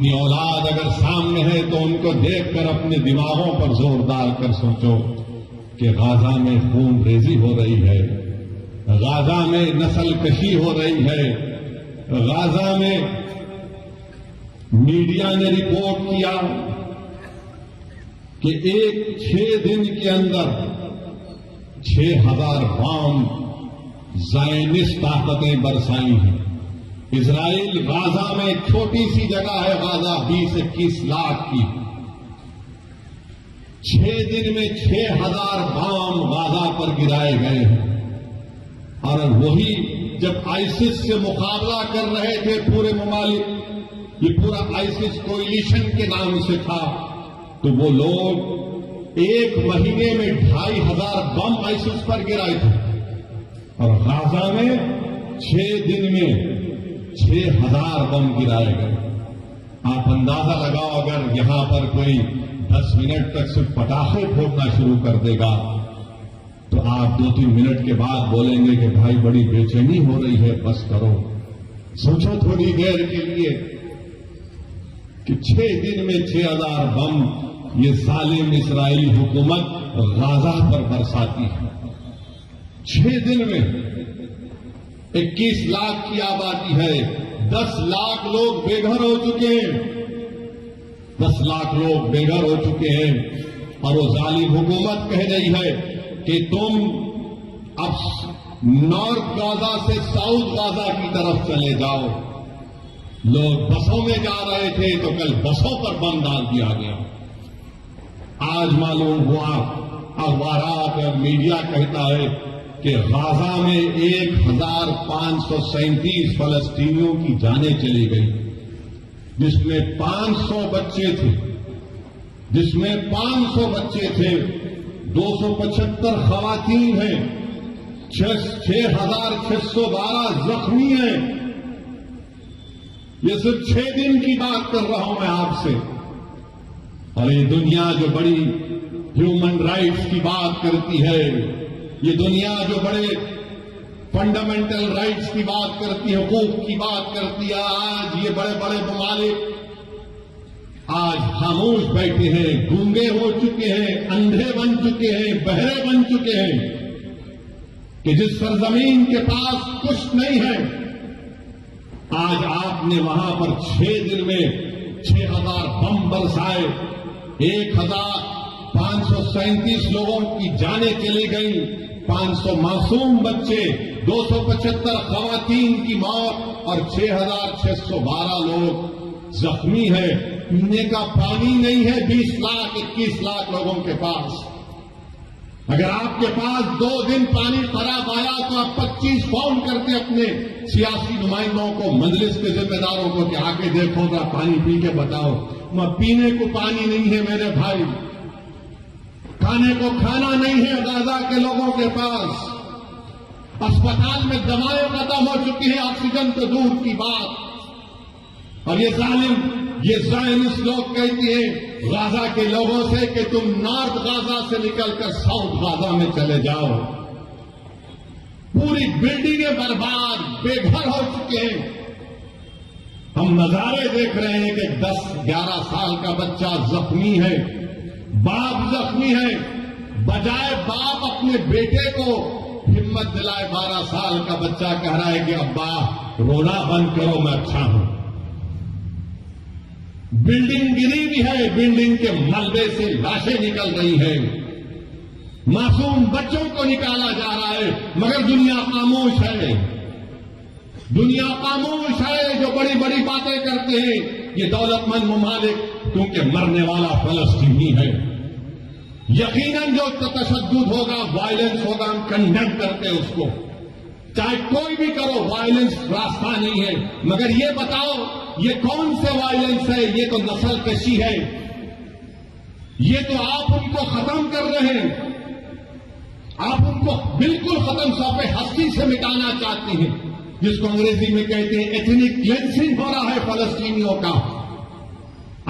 اپنی اولاد اگر سامنے ہے تو ان کو دیکھ کر اپنے دماغوں پر زور ڈال کر سوچو کہ غازہ میں خون ریزی ہو رہی ہے، غازہ میں نسل کشی ہو رہی ہے، غازہ میں میڈیا نے رپورٹ کیا کہ 6 دن کے اندر 6000 بام زائنسٹ طاقتیں برسائی ہیں۔ اسرائیل غازہ میں ایک چھوٹی سی جگہ ہے، غازہ 20-21 لاکھ کی، 6 دن میں 6000 بام غازہ پر گرائے گئے ہیں۔ اور وہی جب آئیسس سے مقابلہ کر رہے تھے پورے ممالک، یہ پورا آئیسس کوئلیشن کے نام سے تھا، تو وہ لوگ 1 مہینے میں 2500 بم آئیسس پر گرائے تھے، اور غازہ میں 6 دن میں 6000 بم گرائے گئے۔ آپ اندازہ لگاؤ اگر یہاں پر کوئی 10 منٹ تک صرف پٹاخے پھوڑنا شروع کر دے گا تو آپ 2-3 منٹ کے بعد بولیں گے کہ بھائی بڑی بے چینی ہو رہی ہے، بس کرو۔ سوچو تھوڑی دیر کے لیے کہ 6 دن میں 6000 بم یہ ظالم اسرائیلی حکومت غازہ پر برساتی ہے۔ 6 دن میں 21 لاکھ کی آبادی ہے، 10 لاکھ لوگ بے گھر ہو چکے ہیں، 10 لاکھ لوگ بے گھر ہو چکے ہیں، اور وہ ظالم حکومت کہہ رہی ہے کہ تم اب نارتھ غازہ سے ساؤتھ غازہ کی طرف چلے جاؤ۔ لوگ بسوں میں جا رہے تھے تو کل بسوں پر بم ڈال دیا گیا۔ آج معلوم ہوا، اخبارات اور میڈیا کہتا ہے کہ غازہ میں 1537 فلسطینیوں کی جانیں چلی گئی، جس میں 500 بچے تھے، 275 خواتین ہیں، 6612 زخمی ہیں۔ یہ صرف 6 دن کی بات کر رہا ہوں میں آپ سے، اور یہ دنیا جو بڑی ہیومن رائٹس کی بات کرتی ہے، یہ دنیا جو بڑے فنڈامنٹل رائٹس کی بات کرتی ہے، حقوق کی بات کرتی ہے، آج یہ بڑے بڑے ممالک آج خاموش بیٹھے ہیں، گونگے ہو چکے ہیں، اندھے بن چکے ہیں، بہرے بن چکے ہیں، کہ جس سرزمین کے پاس کچھ نہیں ہے، آج آپ نے وہاں پر 6 دن میں 6000 بم برسائے، 1537 لوگوں کی جانیں چلی گئیں، 500 معصوم بچے، 275 خواتین کی موت، اور 6612 لوگ زخمی ہیں۔ پینے کا پانی نہیں ہے 20-21 لاکھ لوگوں کے پاس۔ اگر آپ کے پاس 2 دن پانی خراب آیا تو آپ 25 فون کرتے اپنے سیاسی نمائندوں کو، مجلس کے ذمہ داروں کو کہ آ کے دیکھو گا، پانی پی کے بتاؤ۔ پینے کو پانی نہیں ہے میرے بھائی، کھانے کو کھانا نہیں ہے غازہ کے لوگوں کے پاس، اسپتال میں دوائیں ختم ہو چکی ہیں، آکسیجن تو دور کی بات۔ اور یہ ظالم، یہ زائنسٹ لوگ کہتے ہیں غازہ کے لوگوں سے کہ تم نارتھ غازہ سے نکل کر ساؤتھ غازہ میں چلے جاؤ۔ پوری بلڈنگیں برباد، بے گھر ہو چکے ہیں۔ ہم نظارے دیکھ رہے ہیں کہ 10-11 سال کا بچہ زخمی ہے، باپ زخمی ہے، بجائے باپ اپنے بیٹے کو ہمت دلائے، 12 سال کا بچہ کہہ رہا ہے کہ ابا رونا بند کرو، میں اچھا ہوں۔ بلڈنگ گری بھی ہے، بلڈنگ کے ملبے سے لاشیں نکل رہی ہیں، معصوم بچوں کو نکالا جا رہا ہے، مگر دنیا خاموش ہے۔ دنیا خاموش ہے، جو بڑی بڑی باتیں کرتے ہیں یہ دولت مند ممالک، کیونکہ مرنے والا فلسطینی ہے۔ یقیناً جو تشدد ہوگا، وائلنس ہوگا، ہم کنڈیم کرتے ہیں اس کو، چاہے کوئی بھی کرو، وائلنس راستہ نہیں ہے، مگر یہ بتاؤ یہ کون سے وائلنس ہے؟ یہ تو نسل کشی ہے، یہ تو آپ ان کو ختم کر رہے ہیں، آپ ان کو بالکل ختم صفحے ہستی سے مٹانا چاہتے ہیں، جس کو انگریزی میں کہتے ہیں ایتھنک کلینسنگ ہو رہا ہے فلسطینیوں کا۔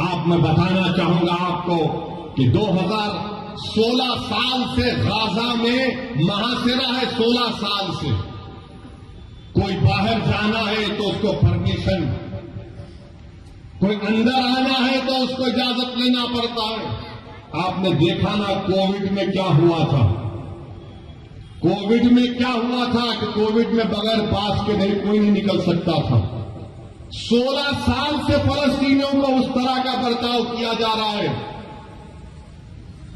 آپ میں بتانا چاہوں گا آپ کو کہ 2016 سال سے غازہ میں محاصرہ ہے، 16 سال سے۔ کوئی باہر جانا ہے تو اس کو پرمیشن کوئی اندر آنا ہے تو اس کو اجازت لینا پڑتا ہے۔ آپ نے دیکھا نا کووڈ میں کیا ہوا تھا، کووڈ میں کیا ہوا تھا کہ کووڈ میں بغیر پاس کے کوئی نہیں نکل سکتا تھا۔ 16 سال سے فلسطینیوں کو اس طرح کا برتاؤ کیا جا رہا ہے،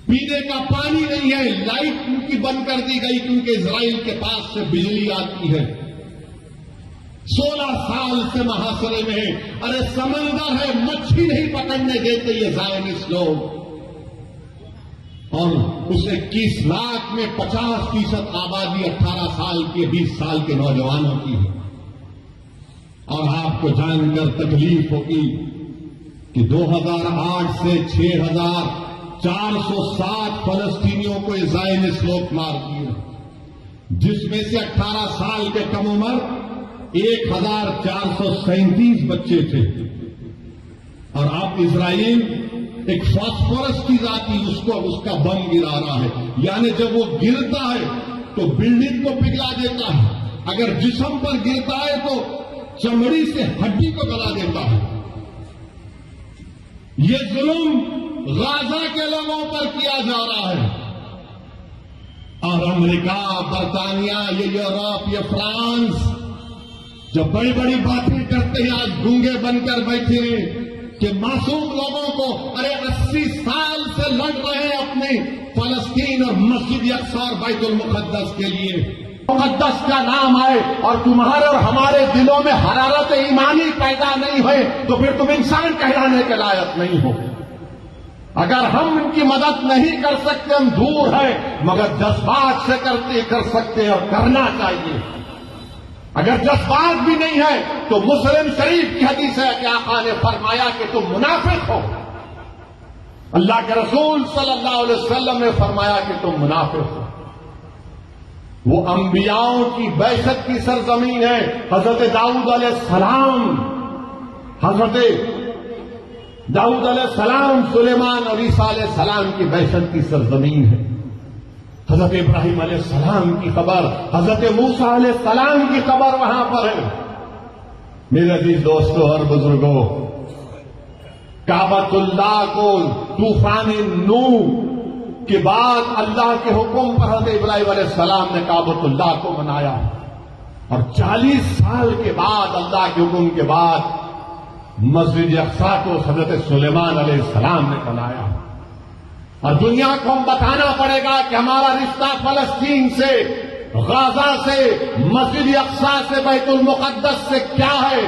پینے کا پانی نہیں ہے، لائٹ ان کی بند کر دی گئی کیونکہ اسرائیل کے پاس سے بجلی آتی ہے۔ 16 سال سے محاصرے میں ہے، ارے سمندر ہے، مچھلی نہیں پکڑنے دیتے یہ زائنسٹ لوگ، اور اس 21 لاکھ میں 50% آبادی 18 سال کے 20 سال کے نوجوانوں کی ہے۔ اور آپ کو جان کر تکلیف ہوگی کہ 2008 سے 6407 فلسطینیوں کو زائنسٹ لوگ مار دیے، جس میں سے 18 سال کے کم عمر 1437 بچے تھے۔ اور اب اسرائیل ایک فاسفورس کی ذاتی اس کا بم گرا رہا ہے، یعنی جب وہ گرتا ہے تو بلڈنگ کو پگھلا دیتا ہے، اگر جسم پر گرتا ہے تو چمڑی سے ہڈی کو گلا دیتا ہے۔ یہ ظلم غزہ کے لوگوں پر کیا جا رہا ہے، اور امریکہ، برطانیہ، یہ یورپ، یہ فرانس جو بڑی بڑی باتیں کرتے ہیں آج گونگے بن کر بیٹھے ہیں کہ معصوم لوگوں کو، ارے 80 سال سے لڑ رہے ہیں اپنے فلسطین اور مسجد اقصی اور بیت المقدس کے لیے، مقدس کا نام آئے اور تمہارے اور ہمارے دلوں میں حرارت ایمانی پیدا نہیں ہوئے تو پھر تم انسان کہلانے کے لائق نہیں ہو۔ اگر ہم ان کی مدد نہیں کر سکتے، ہم دور ہیں، مگر جذبات سے کر سکتے ہیں اور کرنا چاہیے۔ اگر جذبات بھی نہیں ہے تو مسلم شریف کی حدیث ہے کہ آقا نے فرمایا کہ تم منافق ہو، اللہ کے رسول صلی اللہ علیہ وسلم نے فرمایا کہ تم منافق ہو۔ وہ انبیاؤں کی بعثت کی سرزمین ہے، حضرت داؤد علیہ السلام، داؤد علیہ السلام، سلیمان اور عیسیٰ علیہ السلام کی بعثت کی سرزمین ہے، حضرت ابراہیم علیہ السلام کی قبر، حضرت موسیٰ علیہ السلام کی قبر وہاں پر ہے۔ میرے عزیز دوستو اور بزرگوں، کعبۃ اللہ کو طوفان نوح کے بعد اللہ کے حکم پر حضرت ابراہیم علیہ السلام نے کعبۃ اللہ کو بنایا، اور 40 سال کے بعد اللہ کے حکم کے بعد مسجد اقصی کو حضرت سلیمان علیہ السلام نے بنایا۔ اور دنیا کو ہم بتانا پڑے گا کہ ہمارا رشتہ فلسطین سے، غزہ سے، مسجد اقصی سے، بیت المقدس سے کیا ہے۔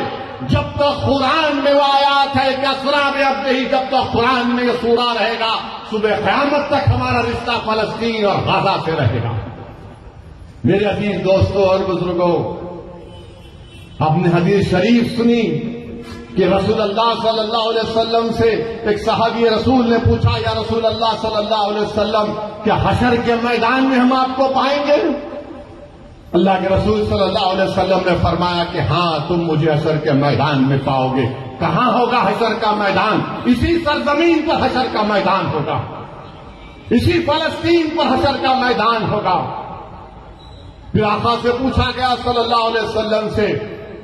جب تک قرآن میں وہ آیات ہے کہ اسریٰ بعبدہ، جب تک قرآن میں یہ سورہ رہے گا، صبح قیامت تک ہمارا رشتہ فلسطین اور غزہ سے رہے گا۔ میرے عزیز دوستوں اور بزرگوں، آپ نے حدیث شریف سنی کہ رسول اللہ صلی اللہ علیہ وسلم سے ایک صحابی رسول نے پوچھا، یا رسول اللہ صلی اللہ علیہ وسلم، کیا حشر کے میدان میں ہم آپ کو پائیں گے؟ اللہ کے رسول صلی اللہ علیہ وسلم نے فرمایا کہ ہاں، تم مجھے حشر کے میدان میں پاؤ گے۔ کہاں ہوگا حشر کا میدان؟ اسی سرزمین پر حشر کا میدان ہوگا، اسی فلسطین پر حشر کا میدان ہوگا۔ پھر آقا سے پوچھا گیا صلی اللہ علیہ وسلم سے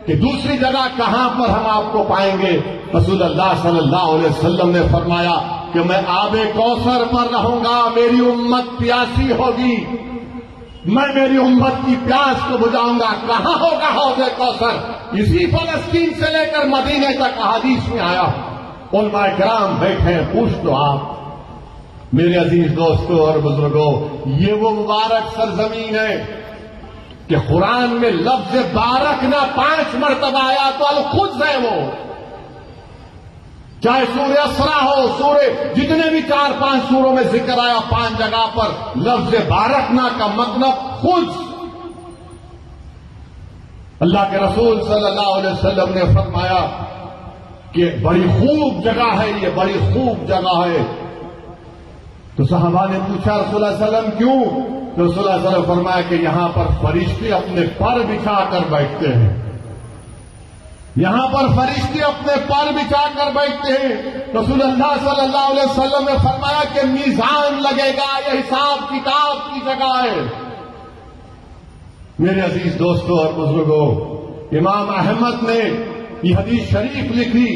کہ دوسری جگہ کہاں پر ہم آپ کو پائیں گے؟ رسول اللہ صلی اللہ علیہ وسلم نے فرمایا کہ میں آب کوثر پر رہوں گا، میری امت پیاسی ہوگی، میں میری امت کی پیاس کو بجھاؤں گا۔ کہاں ہوگا حوض کوثر؟ اسی فلسطین سے لے کر مدینے تک احادیث میں آیا۔ علماء کرام بیٹھے ہیں، پوچھ تو آپ۔ میرے عزیز دوستوں اور بزرگوں، یہ وہ مبارک سرزمین ہے کہ قرآن میں لفظ بارک نہ 5 مرتبہ آیا تو القدس ہے وہ، چاہے سورہ اسراء ہو، سورہ جتنے بھی 4-5 سوروں میں ذکر آیا، 5 جگہ پر لفظ بارکنا کا مطلب قدس۔ اللہ کے رسول صلی اللہ علیہ وسلم نے فرمایا کہ بڑی خوب جگہ ہے، یہ بڑی خوب جگہ ہے۔ تو صحابہ نے پوچھا رسول اللہ علیہ وسلم کیوں؟ تو رسول اللہ صلی اللہ علیہ وسلم نے فرمایا کہ یہاں پر فرشتے اپنے پر بچھا کر بیٹھتے ہیں، یہاں پر فرشتے اپنے پر بچھا کر بیٹھتے ہیں۔ رسول اللہ صلی اللہ علیہ وسلم نے فرمایا کہ میزان لگے گا، یہ حساب کتاب کی جگہ ہے۔ میرے عزیز دوستوں اور بزرگوں، امام احمد نے یہ حدیث شریف لکھی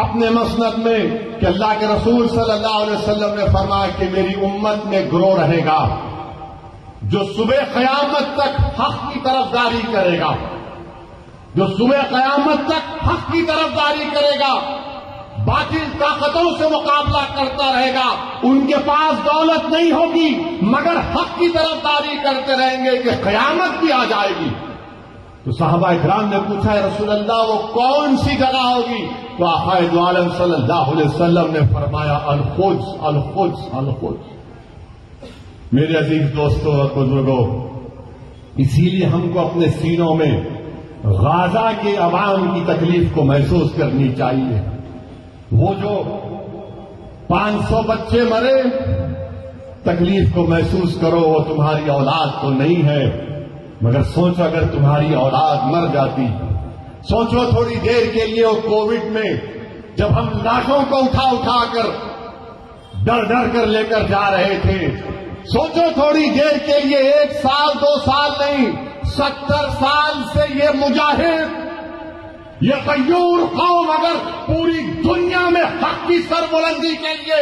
اپنے مسند میں کہ اللہ کے رسول صلی اللہ علیہ وسلم نے فرمایا کہ میری امت میں گروہ رہے گا جو صبح قیامت تک حق کی طرفداری کرے گا، جو صبح قیامت تک حق کی طرفداری کرے گا، باطل طاقتوں سے مقابلہ کرتا رہے گا، ان کے پاس دولت نہیں ہوگی مگر حق کی طرفداری کرتے رہیں گے کہ قیامت بھی آ جائے گی۔ تو صحابہ اکرام نے پوچھا ہے رسول اللہ وہ کون سی جگہ ہوگی؟ تو آقا دو عالم صلی اللہ علیہ وسلم نے فرمایا القدس القدس القدس۔ میرے عزیز دوستوں اور بزرگوں، اسی لیے ہم کو اپنے سینوں میں غازہ کے عوام کی تکلیف کو محسوس کرنی چاہیے۔ وہ جو 500 بچے مرے، تکلیف کو محسوس کرو، وہ تمہاری اولاد تو نہیں ہے، مگر سوچو اگر تمہاری اولاد مر جاتی، سوچو تھوڑی دیر کے لیے وہ کووڈ میں جب ہم لاشوں کو اٹھا اٹھا کر ڈر ڈر کر لے کر جا رہے تھے، سوچو تھوڑی دیر کے لیے 1 سال 2 سال نہیں 70 سال سے یہ مجاہد، یہ غیور قوم اگر پوری دنیا میں حق کی سربلندی کے لیے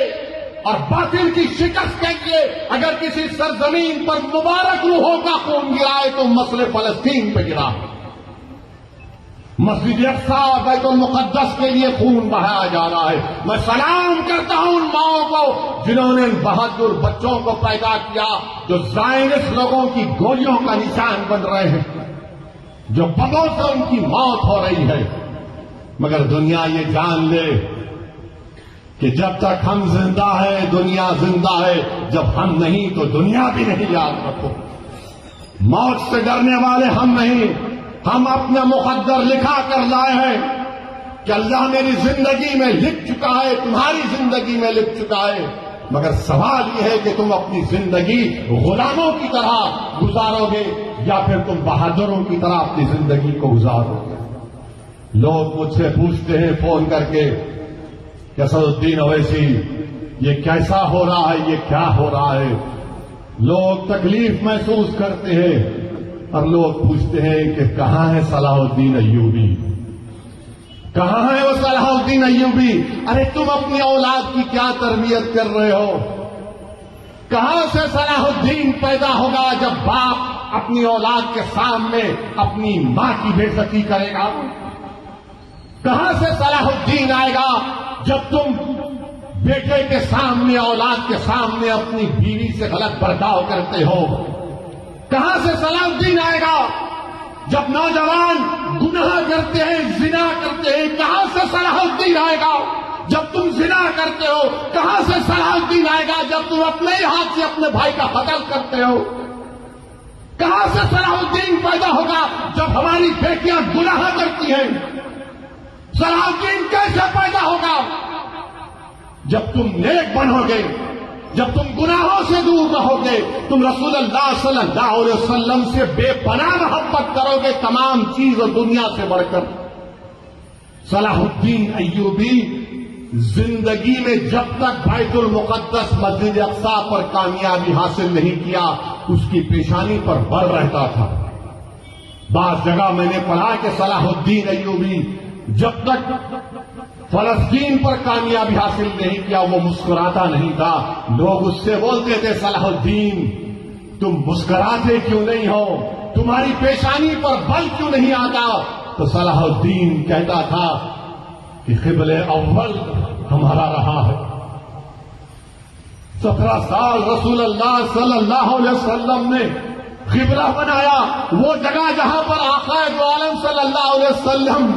اور باطل کی شکست کے لیے اگر کسی سرزمین پر مبارک روحوں کا خون گرائے تو مسئلہ فلسطین پہ گرا۔ مسجد اقصی بیت المقدس کے لیے خون بہایا جا رہا ہے۔ میں سلام کرتا ہوں ان ماؤں کو جنہوں نے ان بہادر بچوں کو پیدا کیا جو زائنس لوگوں کی گولیوں کا نشان بن رہے ہیں، جو بموں سے ان کی موت ہو رہی ہے، مگر دنیا یہ جان لے کہ جب تک ہم زندہ ہے دنیا زندہ ہے، جب ہم نہیں تو دنیا بھی نہیں۔ یاد رکھو موت سے ڈرنے والے ہم نہیں، ہم اپنا مقدر لکھا کر لائے ہیں کہ اللہ میری زندگی میں لکھ چکا ہے، تمہاری زندگی میں لکھ چکا ہے، مگر سوال یہ ہے کہ تم اپنی زندگی غلاموں کی طرح گزارو گے یا پھر تم بہادروں کی طرح اپنی زندگی کو گزارو گے۔ لوگ مجھ سے پوچھتے ہیں فون کر کے کہ اسد الدین اویسی یہ کیسا ہو رہا ہے، یہ کیا ہو رہا ہے؟ لوگ تکلیف محسوس کرتے ہیں اور لوگ پوچھتے ہیں کہ کہاں ہے صلاح الدین ایوبی، کہاں ہے وہ صلاح الدین ایوبی؟ ارے تم اپنی اولاد کی کیا تربیت کر رہے ہو؟ کہاں سے صلاح الدین پیدا ہوگا جب باپ اپنی اولاد کے سامنے اپنی ماں کی بے عزتی کرے گا؟ کہاں سے صلاح الدین آئے گا جب تم بیٹے کے سامنے اولاد کے سامنے اپنی بیوی سے غلط برتاؤ کرتے ہو؟ کہاں سے صلاح الدین آئے گا جب نوجوان گناہ کرتے ہیں، زنا کرتے ہیں؟ کہاں سے صلاح الدین آئے گا جب تم زنا کرتے ہو؟ کہاں سے صلاح الدین آئے گا جب تم اپنے ہاتھ سے اپنے بھائی کا قتل کرتے ہو؟ کہاں سے صلاح الدین پیدا ہوگا جب ہماری بیٹیاں گناہ کرتی ہیں؟ صلاح الدین کیسے پیدا ہوگا؟ جب تم نیک بنو گے، جب تم گناہوں سے دور رہو گے، تم رسول اللہ صلی اللہ علیہ وسلم سے بے پناہ محبت کرو گے تمام چیز اور دنیا سے بڑھ کر۔ صلاح الدین ایوبی زندگی میں جب تک بیت المقدس مسجد اقصی پر کامیابی حاصل نہیں کیا اس کی پیشانی پر بر رہتا تھا۔ بعض جگہ میں نے پڑھا کہ صلاح الدین ایوبی جب تک فلسطین پر کامیابی حاصل نہیں کیا وہ مسکراتا نہیں تھا۔ لوگ اس سے بولتے تھے صلاح الدین تم مسکراتے کیوں نہیں ہو، تمہاری پیشانی پر بل کیوں نہیں آتا؟ تو صلاح الدین کہتا تھا کہ قبلہ اول ہمارا رہا ہے۔ 17 سال رسول اللہ صلی اللہ علیہ وسلم نے قبلہ بنایا، وہ جگہ جہاں پر آقا دو عالم صلی اللہ علیہ وسلم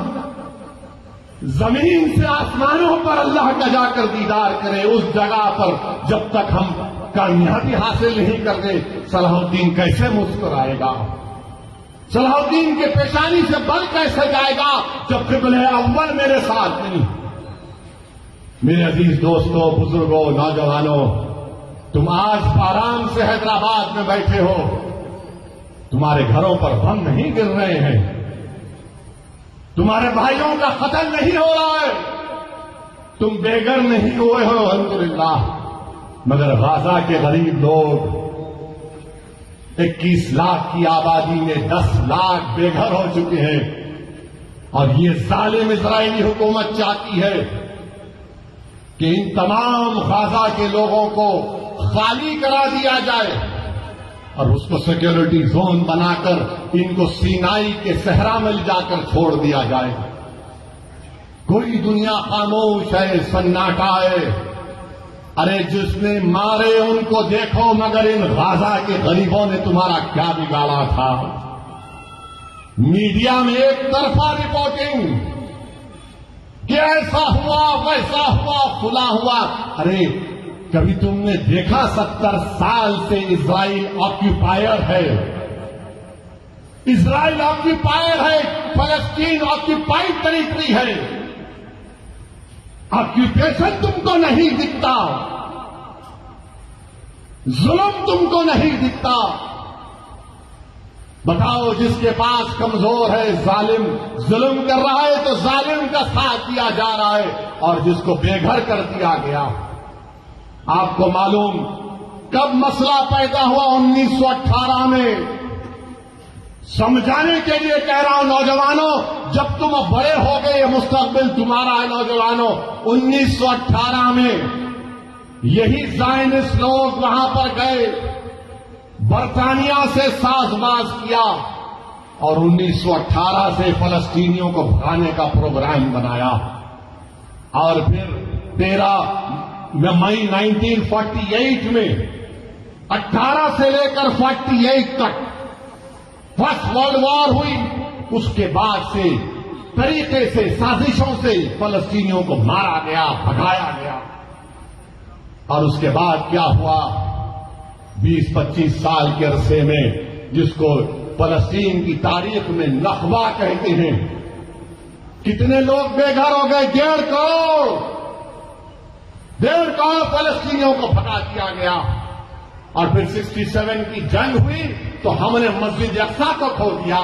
زمین سے آسمانوں پر اللہ کا جا کر دیدار کرے، اس جگہ پر جب تک ہم کامیابی حاصل نہیں کرتے صلاح الدین کیسے مسکرائے گا؟ صلاح الدین کے پیشانی سے بل کیسے جائے گا جب قبلہ اول میرے ساتھ نہیں؟ میرے عزیز دوستوں، بزرگوں، نوجوانوں، تم آج آرام سے حیدرآباد میں بیٹھے ہو، تمہارے گھروں پر بم نہیں گر رہے ہیں، تمہارے بھائیوں کا قتل نہیں ہو رہا ہے، تم بے گھر نہیں ہوئے ہو الحمدللہ، مگر غزہ کے غریب لوگ 21 لاکھ کی آبادی میں 10 لاکھ بے گھر ہو چکے ہیں، اور یہ ظالم اسرائیلی حکومت چاہتی ہے کہ ان تمام غزہ کے لوگوں کو خالی کرا دیا جائے اور اس کو سیکورٹی زون بنا کر ان کو سینائی کے صحرا میں جا کر چھوڑ دیا جائے. کوئی دنیا خاموش ہے, سناٹا ہے. ارے جس نے مارے ان کو دیکھو, مگر ان غزہ کے غریبوں نے تمہارا کیا بگاڑا تھا؟ میڈیا میں ایک طرفہ رپورٹنگ کہ ایسا ہوا ویسا ہوا فلاں ہوا. ارے کبھی تم نے دیکھا 70 سال سے اسرائیل آکیوپائر ہے, اسرائیل آکیوپائر ہے, فلسطین آکیوپائڈ ٹیریٹری ہے. آکیوپیشن تم کو نہیں دکھتا, ظلم تم کو نہیں دکھتا. بتاؤ, جس کے پاس کمزور ہے ظالم ظلم کر رہا ہے تو ظالم کا ساتھ دیا جا رہا ہے, اور جس کو بے گھر کر دیا گیا. آپ کو معلوم کب مسئلہ پیدا ہوا؟ 1918 میں. سمجھانے کے لیے کہہ رہا ہوں نوجوانوں, جب تم بڑے ہو گئے یہ مستقبل تمہارا ہے نوجوانوں. 1918 میں یہی زائنسٹ لوگ وہاں پر گئے, برطانیہ سے ساز باز کیا اور 1918 سے فلسطینیوں کو بھگانے کا پروگرام بنایا. اور پھر 13 مئی 1948 میں 18 سے لے کر 48 تک فرسٹ ورلڈ وار ہوئی. اس کے بعد سے طریقے سے سازشوں سے فلسطینیوں کو مارا گیا, بھگایا گیا. اور اس کے بعد کیا ہوا؟ 20-25 سال کے عرصے میں, جس کو فلسطین کی تاریخ میں نخبہ کہتے ہیں, کتنے لوگ بے گھر ہو گئے؟ 1.5 کروڑ فلسطینیوں کو بھگا دیا گیا. اور پھر 67 کی جنگ ہوئی تو ہم نے مسجد اقصی کو کھو دیا,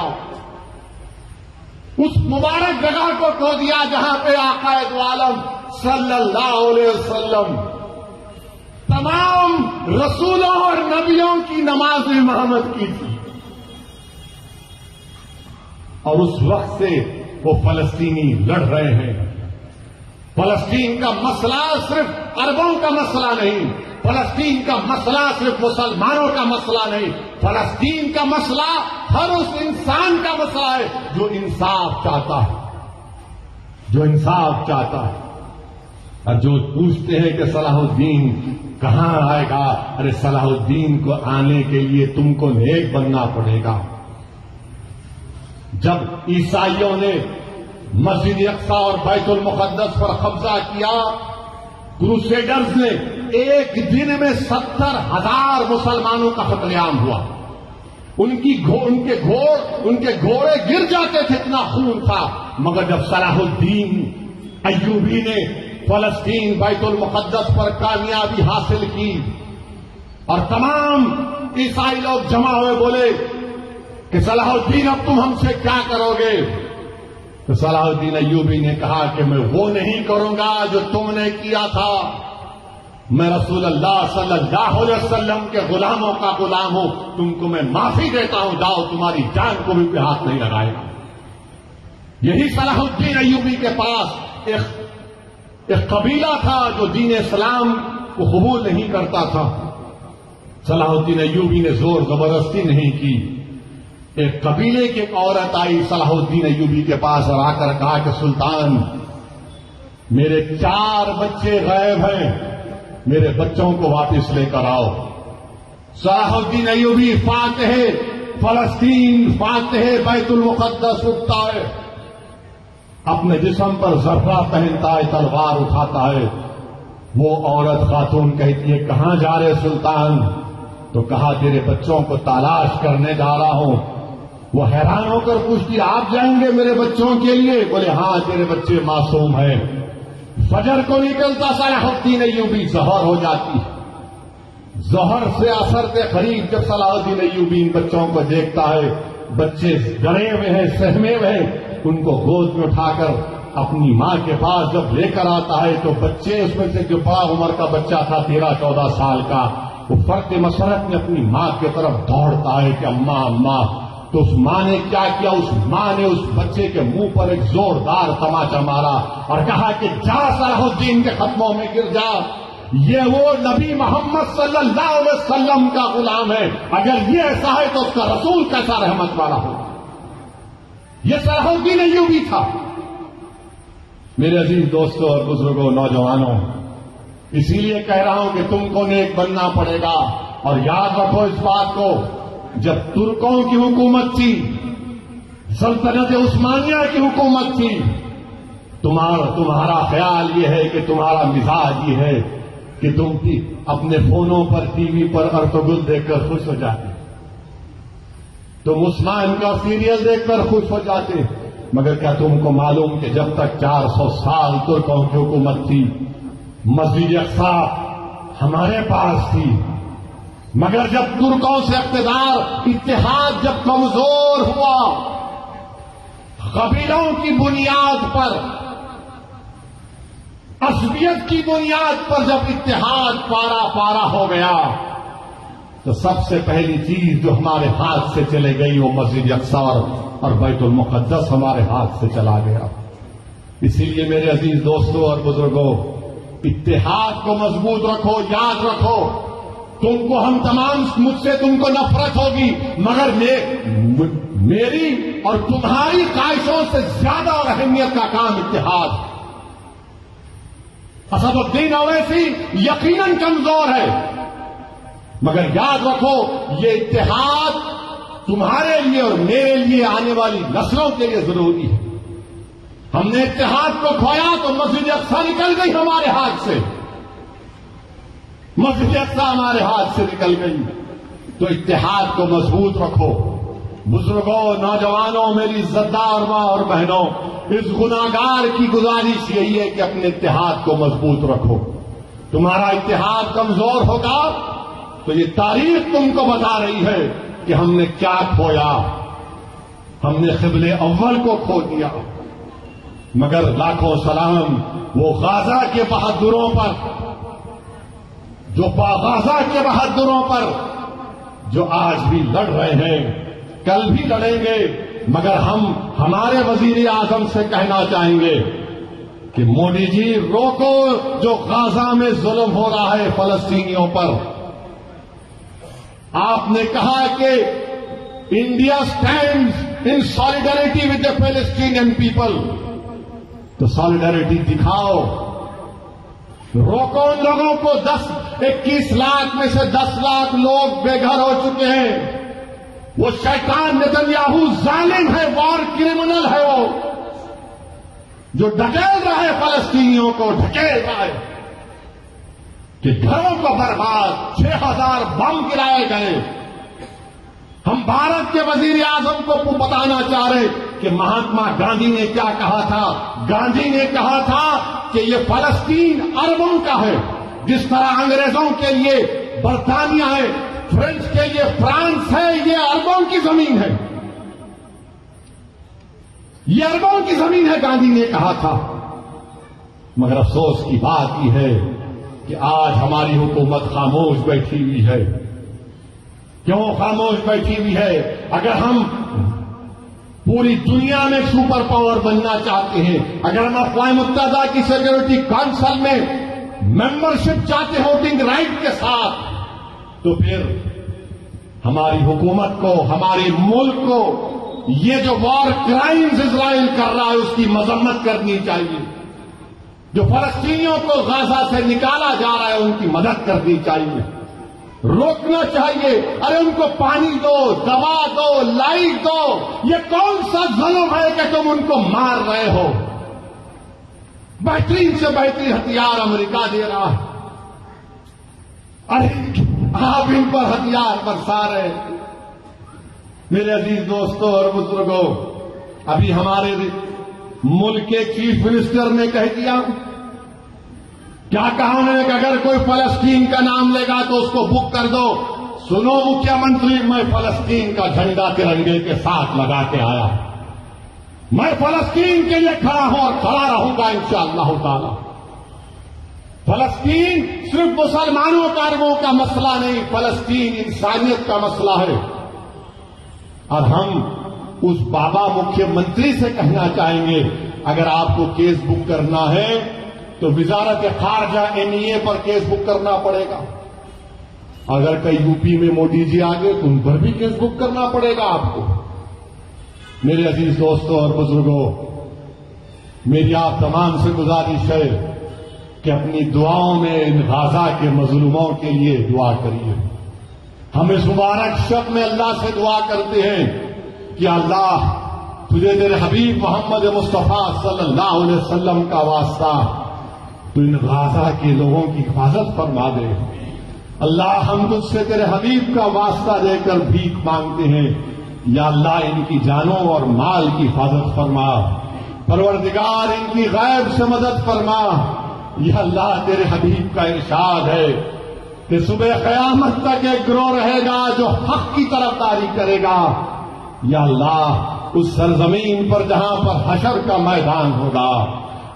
اس مبارک جگہ کو کھو دیا جہاں پہ آقا دو عالم صلی اللہ علیہ وسلم تمام رسولوں اور نبیوں کی نماز امامت کی تھی. اور اس وقت سے وہ فلسطینی لڑ رہے ہیں. فلسطین کا مسئلہ صرف عربوں کا مسئلہ نہیں, فلسطین کا مسئلہ صرف مسلمانوں کا مسئلہ نہیں, فلسطین کا مسئلہ ہر اس انسان کا مسئلہ ہے جو انصاف چاہتا ہے, جو انصاف چاہتا ہے. اور جو پوچھتے ہیں کہ صلاح الدین کہاں آئے گا, ارے صلاح الدین کو آنے کے لیے تم کو نیک بننا پڑے گا. جب عیسائیوں نے مسجد اقصی اور بیت المقدس پر قبضہ کیا, کروسیڈرز نے ایک دن میں 70,000 مسلمانوں کا قتل عام ہوا. ان کے گھوڑے گر جاتے تھے, اتنا خون تھا. مگر جب صلاح الدین ایوبی نے فلسطین بیت المقدس پر کامیابی حاصل کی اور تمام عیسائی لوگ جمع ہوئے, بولے کہ صلاح الدین اب تم ہم سے کیا کرو گے؟ تو صلاح الدین ایوبی نے کہا کہ میں وہ نہیں کروں گا جو تم نے کیا تھا. میں رسول اللہ صلی اللہ علیہ وسلم کے غلاموں کا غلام ہوں, تم کو میں معافی دیتا ہوں, جاؤ تمہاری جان کو بھی ہاتھ نہیں لگائے گا. یہی صلاح الدین ایوبی کے پاس ایک قبیلہ تھا جو دین اسلام کو قبول نہیں کرتا تھا. صلاح الدین ایوبی نے زور زبردستی نہیں کی. ایک قبیلے کی ایک عورت آئی صلاح الدین ایوبی کے پاس اور آ کر کہا کہ سلطان, میرے 4 بچے غائب ہیں, میرے بچوں کو واپس لے کر آؤ. صلاح الدین ایوبی فاتح فلسطین, فاتح بیت المقدس اٹھتا ہے, اپنے جسم پر زرہ پہنتا ہے, تلوار اٹھاتا ہے. وہ عورت خاتون کہتی ہے کہاں جا رہے سلطان؟ تو کہا تیرے بچوں کو تلاش کرنے جا رہا ہوں. وہ حیران ہو کر پوچھتی آپ جائیں گے میرے بچوں کے لیے؟ بولے ہاں, تیرے بچے معصوم ہیں. فجر کو نکلتا صلاح الدین ایوبی, ظہر ہو جاتی. ظہر سے اثر کے قریب جب صلاح الدین ایوبی ان بچوں کو دیکھتا ہے, بچے ڈرے ہوئے ہیں, سہمے ہوئے ہیں, ان کو گود میں اٹھا کر اپنی ماں کے پاس جب لے کر آتا ہے تو بچے اس میں سے جو بڑا عمر کا بچہ تھا 13-14 سال کا, وہ فرق مسرت میں اپنی ماں کی طرف دوڑتا ہے کہ اماں اماں. تو اس ماں نے کیا کیا؟ اس ماں نے اس بچے کے منہ پر ایک زوردار تماچا مارا اور کہا کہ جا صلاح الدین کے قدموں میں گر جا، یہ وہ نبی محمد صلی اللہ علیہ وسلم کا غلام ہے، اگر یہ ایسا ہے تو اس کا رسول کیسا رحمت والا ہو۔ یہ صلاح الدین ایوبی تھا۔ میرے عزیز دوستوں اور بزرگوں، نوجوانوں، اسی لیے کہہ رہا ہوں کہ تم کو نیک بننا پڑے گا، اور یاد رکھو اس بات کو، جب ترکوں کی حکومت تھی، سلطنت عثمانیہ کی حکومت تھی، تمہارا خیال یہ ہے کہ تمہارا مزاج یہ ہے کہ تم اپنے فونوں پر، ٹی وی پر ارطغرل دیکھ کر خوش ہو جاتے، تم عثمان کا سیریل دیکھ کر خوش ہو جاتے، مگر کیا تم کو معلوم کہ جب تک 400 سال ترکوں کی حکومت تھی، مسجد اقصی ہمارے پاس تھی، مگر جب ترکوں سے اقتدار، اتحاد جب کمزور ہوا، قبیلوں کی بنیاد پر، عصبیت کی بنیاد پر جب اتحاد پارا پارا ہو گیا، تو سب سے پہلی چیز جو ہمارے ہاتھ سے چلے گئی وہ مسجد اقصی اور بیت المقدس ہمارے ہاتھ سے چلا گیا۔ اسی لیے میرے عزیز دوستوں اور بزرگوں، اتحاد کو مضبوط رکھو، یاد رکھو، تم کو ہم تمام، مجھ سے تم کو نفرت ہوگی، مگر میری اور تمہاری خواہشوں سے زیادہ اور اہمیت کا کام اتحاد۔ اسد الدین اویسی یقیناً کمزور ہے، مگر یاد رکھو یہ اتحاد تمہارے لیے اور میرے لیے، آنے والی نسلوں کے لیے ضروری ہے۔ ہم نے اتحاد کو کھویا تو مسجد اقصی نکل گئی ہمارے ہاتھ سے، مسجد اقصی ہمارے ہاتھ سے نکل گئی، تو اتحاد کو مضبوط رکھو۔ بزرگوں، نوجوانوں، میری عزتدار ماں اور بہنوں، اس گناہگار کی گزارش یہی ہے کہ اپنے اتحاد کو مضبوط رکھو۔ تمہارا اتحاد کمزور ہوگا تو یہ تاریخ تم کو بتا رہی ہے کہ ہم نے کیا کھویا، ہم نے قبل اول کو کھو دیا۔ مگر لاکھوں سلام وہ غازہ کے بہادروں پر، جو غازہ کے بہادروں پر جو آج بھی لڑ رہے ہیں، کل بھی لڑیں گے، مگر ہم ہمارے وزیر اعظم سے کہنا چاہیں گے کہ مودی جی روکو جو غازہ میں ظلم ہو رہا ہے فلسطینیوں پر۔ آپ نے کہا کہ India stands in solidarity with the Palestinian people, تو سالیڈیرٹی دکھاؤ، روکو ان لوگوں کو۔ 21 لاکھ میں سے 10 لاکھ لوگ بے گھر ہو چکے ہیں۔ وہ شیطان نتنیاہو ظالم ہے، وار کرمنل ہے، وہ جو ڈھکیل رہا ہے فلسطینیوں کو، ڈھکیل رہا ہے کہ گھروں کو برباد، 6000 بم گرائے گئے۔ ہم بھارت کے وزیر اعظم کو بتانا چاہ رہے کہ مہاتما گاندھی نے کیا کہا تھا۔ گاندھی نے کہا تھا کہ یہ فلسطین عربوں کا ہے، جس طرح انگریزوں کے لیے برطانیہ ہے، فرینچ کے لیے فرانس ہے، یہ عربوں کی زمین ہے، یہ عربوں کی زمین ہے، گاندھی نے کہا تھا۔ مگر افسوس کی بات یہ ہے کہ آج ہماری حکومت خاموش بیٹھی ہوئی ہے۔ کیوں خاموش بیٹھی ہوئی ہے؟ اگر ہم پوری دنیا میں سپر پاور بننا چاہتے ہیں، اگر ہم اقوام متحدہ کی سیکورٹی کونسل میں ممبرشپ چاہتے ہیں ووٹنگ رائٹ کے ساتھ، تو پھر ہماری حکومت کو، ہمارے ملک کو یہ جو وار کرائمز اسرائیل کر رہا ہے اس کی مذمت کرنی چاہیے۔ جو فلسطینیوں کو غزہ سے نکالا جا رہا ہے ان کی مدد کرنی چاہیے، روکنا چاہیے۔ ارے ان کو پانی دو، دوا دو، لائٹ دو۔ یہ کون سا ظلم ہے کہ تم ان کو مار رہے ہو؟ بہترین سے بہترین ہتھیار امریکہ دے رہا ہے، ارے آپ ان پر ہتھیار برسا رہے ہیں۔ میرے عزیز دوستوں اور بزرگوں، ابھی ہمارے ملک کے چیف منسٹر نے کہہ دیا، کیا کہا انہوں نے کہ اگر کوئی فلسطین کا نام لے گا تو اس کو بک کر دو۔ سنو مکھیہ منتری، میں فلسطین کا جھنڈا ترنگے کے ساتھ لگا کے آیا، میں فلسطین کے لیے کھڑا ہوں اور کھڑا رہوں گا انشاءاللہ تعالی۔ فلسطین صرف مسلمانوں کا عربوں کا مسئلہ نہیں، فلسطین انسانیت کا مسئلہ ہے۔ اور ہم اس بابا مکھیہ منتری سے کہنا چاہیں گے اگر آپ کو کیس بک کرنا ہے تو وزارت خارجہ NEA پر کیس بک کرنا پڑے گا. اگر کئی UP میں مودی جی آگے تو ان پر بھی کیس بک کرنا پڑے گا آپ کو. میرے عزیز دوستوں اور بزرگوں، میری آپ تمام سے گزارش ہے کہ اپنی دعاؤں میں ان غزہ کے مظلوموں کے لیے دعا کریے. ہم اس مبارک شب میں اللہ سے دعا کرتے ہیں کہ اللہ تجھے تیرے حبیب محمد مصطفیٰ صلی اللہ علیہ وسلم کا واسطہ تو ان غزہ کے لوگوں کی حفاظت فرما دے. اللہ ہم تجھ سے تیرے حبیب کا واسطہ دے کر بھیک مانگتے ہیں، یا اللہ ان کی جانوں اور مال کی حفاظت فرما. پروردگار ان کی غیب سے مدد فرما. یا اللہ تیرے حبیب کا ارشاد ہے کہ صبح قیامت تک ایک گروہ رہے گا جو حق کی طرفداری کرے گا. یا اللہ اس سرزمین پر جہاں پر حشر کا میدان ہوگا،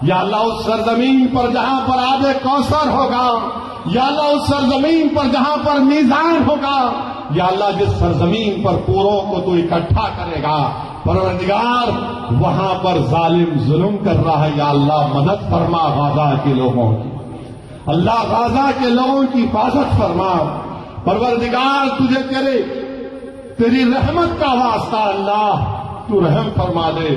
یا اللہ اس سرزمین پر جہاں پر آب کوثر ہوگا، یا اللہ اس سرزمین پر جہاں پر میزان ہوگا، یا اللہ جس سرزمین پر پوروں کو تو اکٹھا کرے گا، پروردگار وہاں پر ظالم ظلم کر رہا ہے. یا اللہ مدد فرما غزہ کے لوگوں کی. اللہ غزہ کے لوگوں کی حفاظت فرما. پروردگار تجھے تیری رحمت کا واسطہ اللہ تو رحم فرما دے.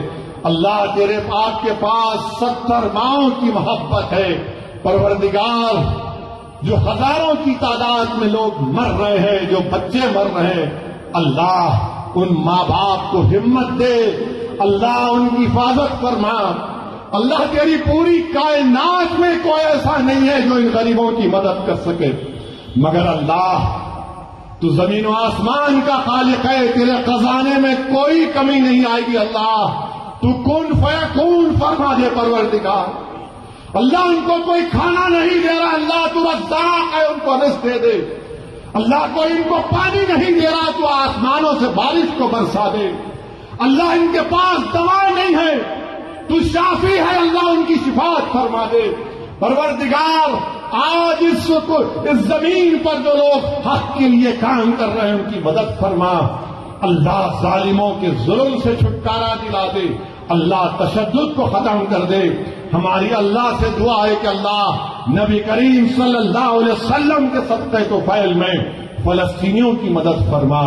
اللہ تیرے آپ کے پاس 70 ماؤں کی محبت ہے. پروردگار جو ہزاروں کی تعداد میں لوگ مر رہے ہیں، جو بچے مر رہے ہیں، اللہ ان ماں باپ کو ہمت دے. اللہ ان کی حفاظت فرما. اللہ تیری پوری کائنات میں کوئی ایسا نہیں ہے جو ان غریبوں کی مدد کر سکے، مگر اللہ تو زمین و آسمان کا خالق ہے. تیرے خزانے میں کوئی کمی نہیں آئے گی. اللہ تو کن فیکون فرما دے. پروردگار اللہ ان کو کوئی کھانا نہیں دے رہا، اللہ تو رزاق ہے، ان کو رزق دے دے. اللہ کو ان کو پانی نہیں دے رہا تو آسمانوں سے بارش کو برسا دے. اللہ ان کے پاس دوا نہیں ہے تو شافی ہے، اللہ ان کی شفاعت فرما دے. پروردگار آج اس زمین پر جو لوگ حق کے لیے کام کر رہے ہیں ان کی مدد فرما. اللہ ظالموں کے ظلم سے چھٹکارا دلا دے. اللہ تشدد کو ختم کر دے. ہماری اللہ سے دعا ہے کہ اللہ نبی کریم صلی اللہ علیہ وسلم کے صدقے تو فعل میں فلسطینیوں کی مدد فرما.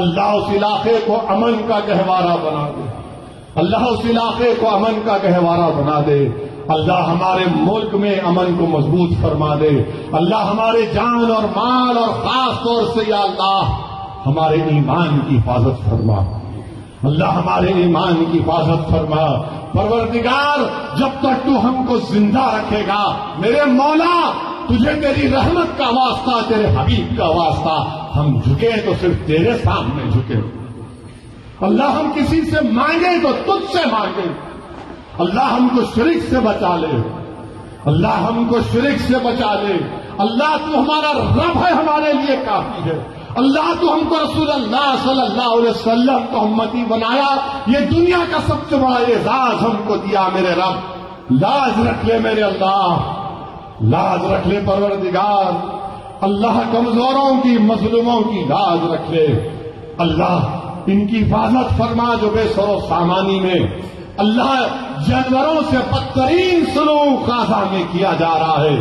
اللہ اس علاقے کو امن کا گہوارہ بنا دے. اللہ اس علاقے کو امن کا گہوارہ بنا دے. اللہ ہمارے ملک میں امن کو مضبوط فرما دے. اللہ ہمارے جان اور مال اور خاص طور سے یا اللہ ہمارے ایمان کی حفاظت فرما. اللہ ہمارے ایمان کی حفاظت فرما. پروردگار جب تک تو ہم کو زندہ رکھے گا میرے مولا تجھے تیری رحمت کا واسطہ، تیرے حبیب کا واسطہ ہم جھکے تو صرف تیرے سامنے جھکے. اللہ ہم کسی سے مانگے تو تجھ سے مانگے. اللہ ہم کو شرک سے بچا لے. اللہ ہم کو شرک سے بچا لے. اللہ تو ہمارا رب ہے، ہمارے لیے کافی ہے. اللہ تو ہم کو رسول اللہ صلی اللہ علیہ وسلم کا امتی بنایا. یہ دنیا کا سب سے بڑا اعزاز ہم کو دیا. میرے رب لاز رکھ لے، میرے اللہ لاز رکھ لے. پروردگار اللہ کمزوروں کی مظلوموں کی لاز رکھ لے. اللہ ان کی حفاظت فرما جو بے سر و سامانی میں اللہ جانوروں سے بدترین سلوک غزہ میں کیا جا رہا ہے.